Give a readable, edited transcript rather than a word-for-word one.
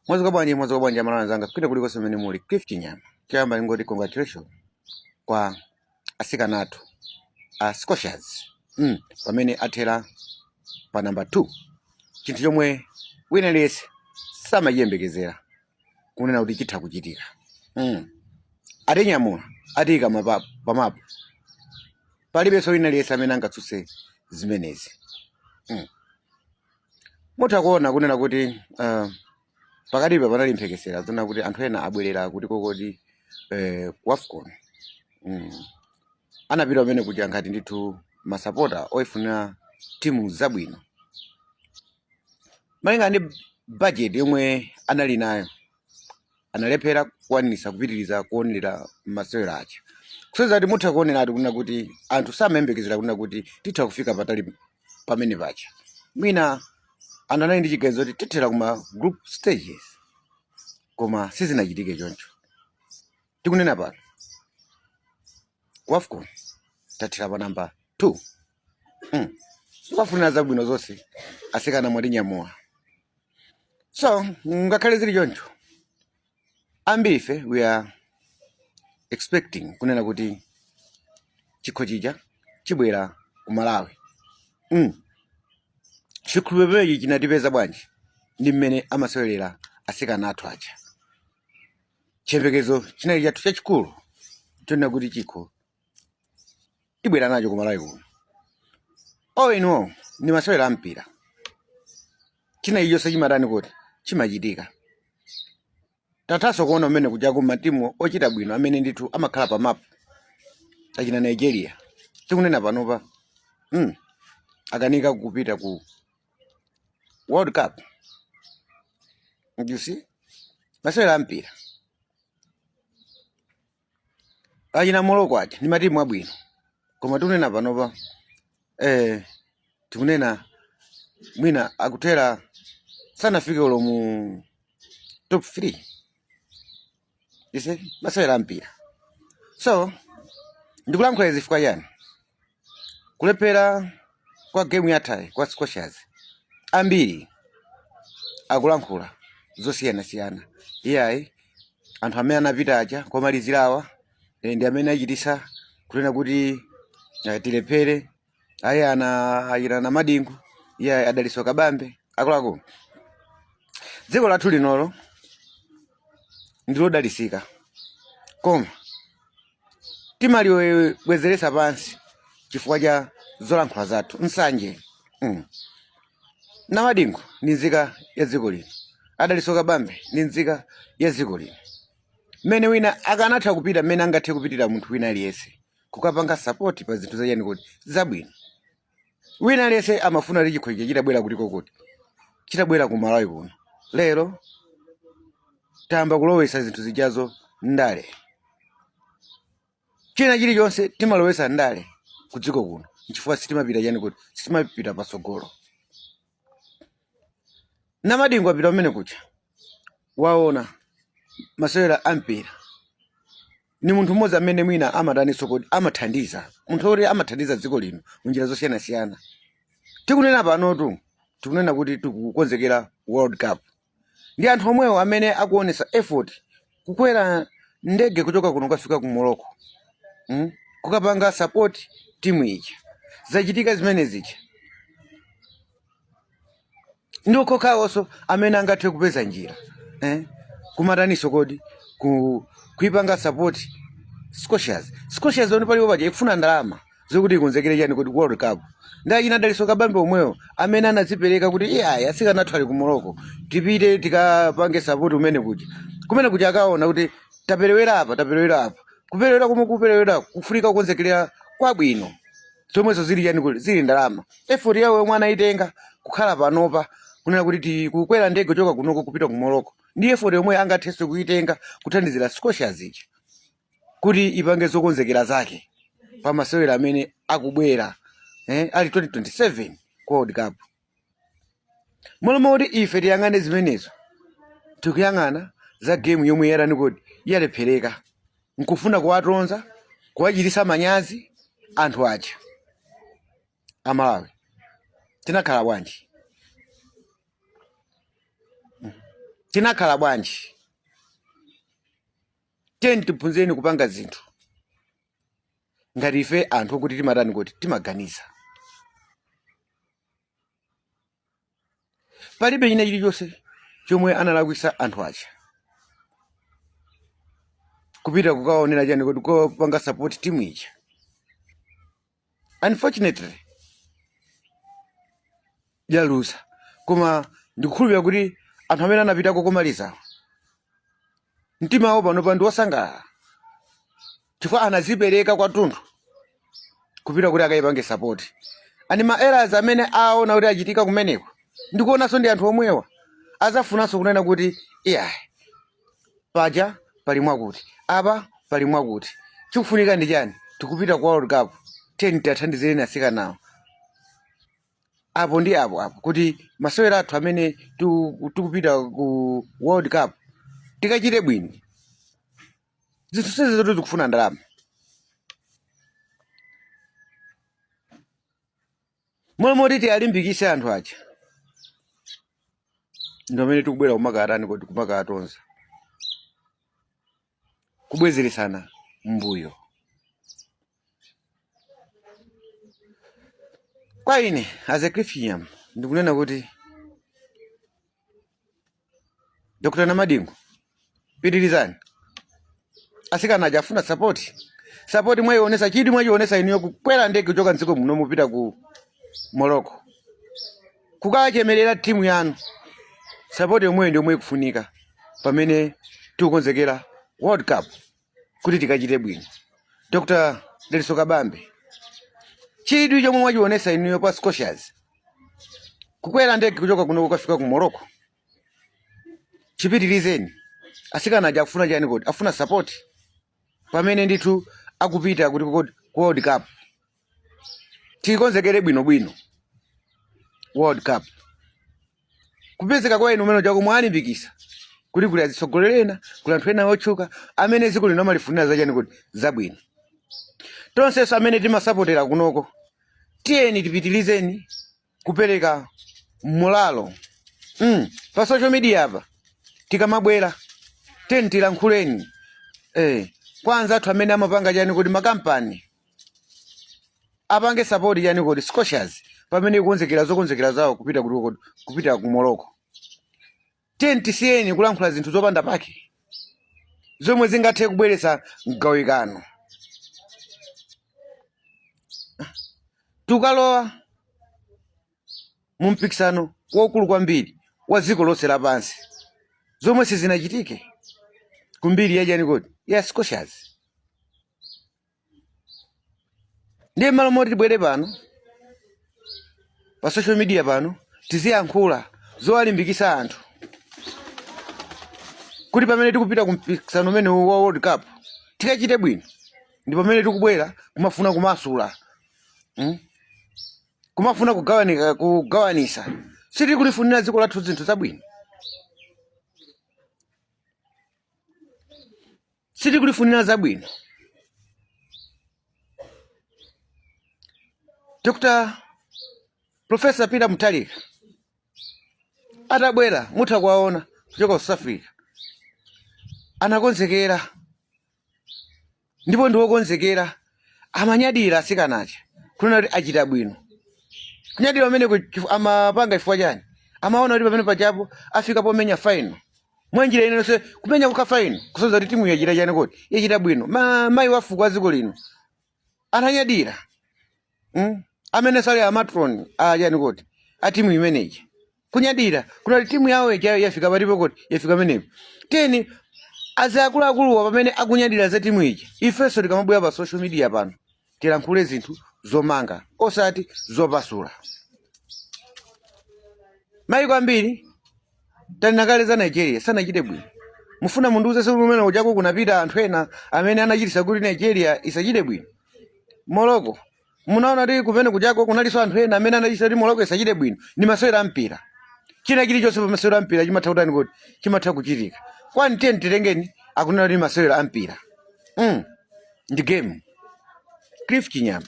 Mwazo kwa bwanje malana zanga kupita kuliko semeni muli Cliff Chinyama. Kiyamba ngoti congratulations kwa asikana athu Scotias. Pamene athera pa number 2. Chinthu chomwe wina lese samayembekezera kunena kuti chitha kuchitika. Atenyamula atika pamapo. Palibe so wina lese amene angatsutse zimenezi. Mutha kuona kunena kuti pakati pa panali mphekesera zona kuti anthu ena abwerera kuti kokoti WAFCON. Anapita pamene kuti ngati ndithu masapota oifuna timu zabwino. Malinga ndi budget yomwe anali nayo analephera kwanisa kupitiriza kuonera masewera acha. Kuseza kuti mutha kuonera kunena kuti anthu samayembekezera kunena kuti titha kufika patali pamene pacha. Mwina anali ndi chiganizo kuti tithera kuma group stages koma sizinachitike choncho. Tikunena pano WAFCON tathera pa number 2. Wafuna zabwino zonse asikana mwatinyamula. So ngakhale zili choncho ambife we are expecting kunena kuti chikho chija chibwera ku Malawi. Chikhulupiriro chinatipeza bwanji ndi mmene amasewelera asikana athu aja. Chiyembekezo chinali chathu chachikulu chonena kuti chikho tibwera nacho ku Malawi kuno. Ino ni masewera ampira. China ijonse chimatani kuti chimachitika. Tathaso kuona mmene kuja ku matimu ochita bwino amene ndithu amakhala pa map achina Nigeria. Tikunena panopa akanika kupita ku World Cup. You see? Masewera ampira. Achina Morocco aja ni matimu abwino. Koma tikunena panopa tikunena mwina akutera sanafike ulo mu top 3. You see? Masewera ampira. So ndikulankhula izi chifukwa yani? Kulephera kwa game yathayi kwa Scotias ambiri akulankhula zosiyana-siyana. Iyayi anthu amene anapita aja komalizirawa ndi amene achitisa kunena kuti tilephere. Ayi ayirana madingu. Iyayi adaliso kabambe akuluakulu. Dziko lathu linolo ndilodalisika. Koma timaliwezeresa pansi chifukwa cha zolankhula zathu nsanje. Na madingu ndi nzika ya dziko lino. Adaliso kabambe ndi nzika ya dziko lino. Mene wina akanatha kupita mene angathe kupitira munthu wina aliyese kukapanga support pa zinthu zachani kuti zabwino. Wina aliyese amafuna kuti chikho chija chitabwera kuliko kuti chitabwera ku Malawi kuno. Lero tamba kulowesa zinthu zijazo ndale. China chilichonse timalowesa ndale ku dziko kuno chifukwa sitimapita chani kuti sitimapita pasogolo. Na madingu apita pamene kucha waona masewera ampira. Ni munthu mmodzi amene mwina amataniso kuti amathandiza. Munthu oti amathandiza dziko lino munjira zosiyana-siyana. Tikunena panotu tikunena kuti tikukonzekera World Cup. Ndi anthu omwewo amene akuonesa effort kukwera ndege kuchoka kuno kufika ku Morocco. Kukapanga support timu ija. Zachitika zimene zija. Ndi kokhaonso amene angathe kupeza njira. Kumataniso kodi kuipanga support Scotias. Scotias oni paliwo paja ikufuna ndalama zokuti ikonzekere chani kuti World Cup. Ndi inadaliso kabambe omwewo amene anadzipereka kuti iyayi asikana athu ali ku Morocco tipite tikapange support umene kuja. Kumene kuja akaona kuti taperewera apa. Kuperewera komwe kuperewera kufunika kukonzekera kwabwino. Zomwezo zili chani kuti zili ndalama. Effort yawo mwana itenga kukhala panopa kunena kuti kukwera ndege kuchoka kunoko kupita ku Morocco. Ndi effort yomwe angathe kuitenga kuthandizira Scotias ija kuti ipange zokonzekera zake pa masewera amene akubwera ali 2027 World Cup. Molomo kuti ife tiyang'ane zimenezo tikuyang'ana za game yomwe yarani kuti yalephereka nkufuna kuwatonza kuwachitisa manyazi anthu aja Amalawi. Tinakhala bwanji. tinakhala bwanji. Teni tiphunzeni kupanga zinthu ngati ife anthu okuti timatani kuti timaganiza. Palibe china chilichonse chomwe analakwisa anthu aja kupita kukaonera chani kuti kupanga support timu ija. Unfortunately yaluza, koma ndikukhulupirira kuti anthu amene anapitako komaliza mtima wawo pano ndi wosangalala chifukwa anazipereka kwathunthu kupita kuti akayipange support. Ani ma errors amene aona kuti achitika kumeneko ndikuonanso ndi anthu omwewa azafunanso kunena kuti iyayi paja pali mwakuti, apa pali mwakuti, chikufunika ndi chani, tikupita kwa World Cup, teni tiathandizireni asikanawo apo ndi apo kuti masewera athu amene tikupita ku World Cup tikachite bwino. Zinthu zonse zoti zikufuna ndalama. Momwe titi alimbikise anthu aja ndi amene tikubwera kumakatani kuti kumakatonza kubwezeresana mbuyo. Kwa ine as a Christian ndikunena kuti Dr. Namadingo pitirizani asikana aja afuna support mwayionesa chidi mwayionesa iniyo kukwera ndege kuchoka mdziko muno mupita ku Morocco kukachemerera timu yanu. Support yomwe ndio mwe kufunika pamene tikukonzekera World Cup kuti tikachite bwino. Dr. Deliso Kabambe chidi chomwe mwachionesa iniyo pa Scotias kukwera ndege kuchoka kuno kukafika ku Morocco chipitirizeni. Asikana aja afuna chani kuti afuna support pamene ndithu akupita kuti ku World Cup tikonzekere bwino World Cup. Kupezeka kwa inu umene chako mwalimbikisa kuti kuli azitsogolerena kuli anthu ena otchuka amene dziko lino amalifunira zachani kuti zabwino. Tonsenso amene timasapotera kunoko tiyeni tipitirizeni kupereka mulalo pa social media apa tikamabwera teni tilankhuleni kwanza athu amene amapanga chani kuti makampani apange support chani kuti Scotias pamene ikonzekera zokonzekera zawo kupita ku Morocco. Teni tisiyeni kulankhula zinthu zopanda pake zomwe zingathe kubweretsa mgawikano. Tukalowa mu mpikisano waukulu kwambiri wa dziko lonse lapansi zomwe sizinachitike kumbiri ya chani kuti ya Scotias. Ndiye malo moti tibwere pano pa social media pano tiziyankhula zowalimbikisa anthu kuti pamene tikupita kumpikisano umene wa World Cup tikachite bwino. Ndi pamene tikubwera kumafuna kumasula kumafuna kugawanisa sitiri kulifunira dziko lathu zinthu zabwino, sitiri kulifunira zabwino. Dr. Professor Peter Mutharika atabwera mutha kuwaona kuchoka South Africa anakonzekera ndipo ndiwokonzekera amanyadira asikanacha kunena kuti achita bwino. Kunyadira pamene amapanga chifukwa chani? Amaona kuti pamene pachapo afika pomenya final mwanjira inenso kumenya kuka final kusoza kuti timu yachita chani kuti yachita bwino. Mayi wafuko wa dziko lino ananyadira amene sali amatron chani kuti a timu imeneyi kunyadira kuna timu yawo yafika palipo kuti yafika pamenepo. Teni aziakuluakuluwa pamene akunyadira za timu iji ifenso tikamabwera pa social media pano tilankhule zinthu zomanga osati zopasula. Mayiko ambiri talinakale za Nigeria sanachite bwino. Mufuna munduze se kumene uchako kunapita anthu ena amene anachitisa kuti Nigeria isachite bwino. Morocco munaona kuti kumene kuchako kunaliso anthu ena amene anachitisa kuti Morocco isachite bwino ni masewera ampira. China chilichonse pa masewera ampira chimatha kutani kuti chimatha kuchitika. Kwani teni titengeni akunena kuti masewera ampira ndi game. Cliff Chinyama.